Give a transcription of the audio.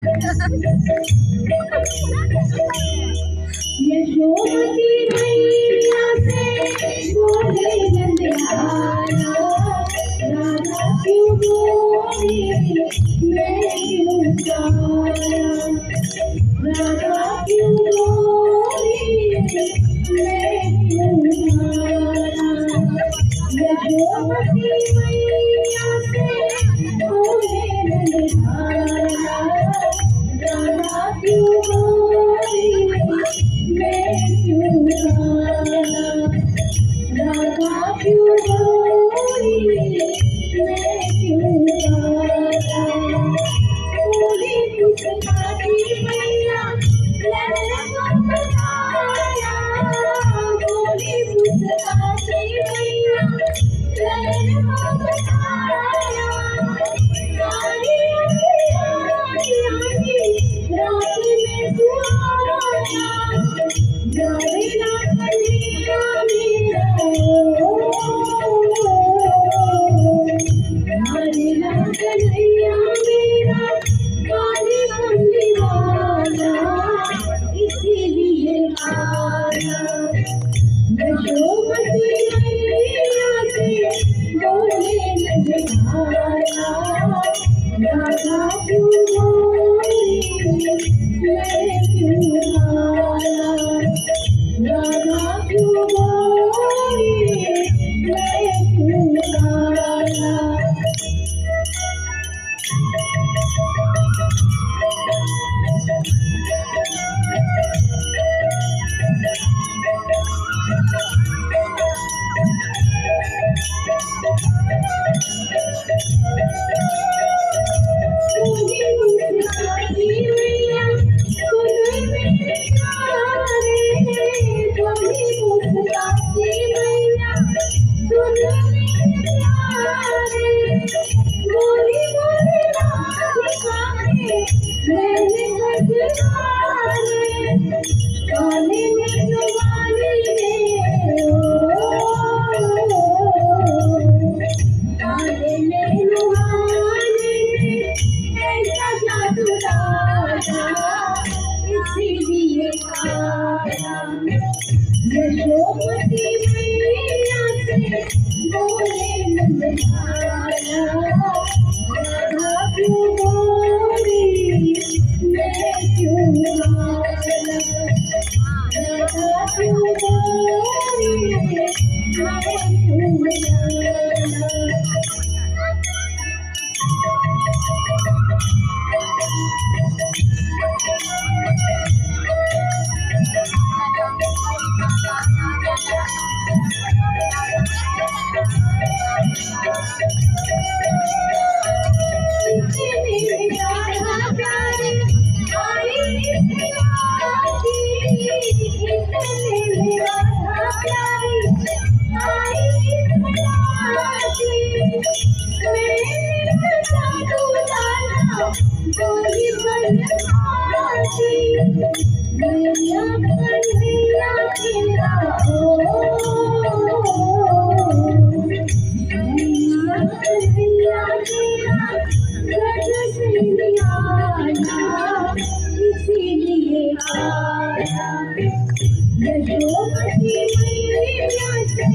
यशोमती मैया से बोले नंदलाला, राधा क्यों बोली मैं क्यों काला, राधा क्यों बोली मैं क्यों काला। यशोमती मैया से बोले नंदलाला, राधा क्यों बोली मैं क्यों काला, राधा क्यों बोली मैं क्यों काला। बोली पुष्पाती मैया ललना बताया, बोली पुष्पाती मैया ललना बताया। काली अंबियानी रात में तू आया, जावेला कन्हैया मेरा जावेला कन्हैया मेरा काली बंदी वाला, इसीलिए आया। यशोमती मैया से बोले नंदलाला, राधा क्यों बोली मैं क्यों काला, राधा क्यों बोली मैं क्यों काला। बोली पुष्पाती मैया सुन मेरे प्यारे, बोली पुष्पाती मैया सुन मेरे प्यारे। बोली बोली राधिका ने मैंने हंसवारे, काले में वाली ने काले में वाली ने ऐसा जादू डाला, इसीलिए आया। यशोमती मैया से बोले नंदलाला, राधा क्यों बोली मैं क्यों काला, राधा क्यों बोली मैं क्यों इसीलिए आया। यशोमती मैया से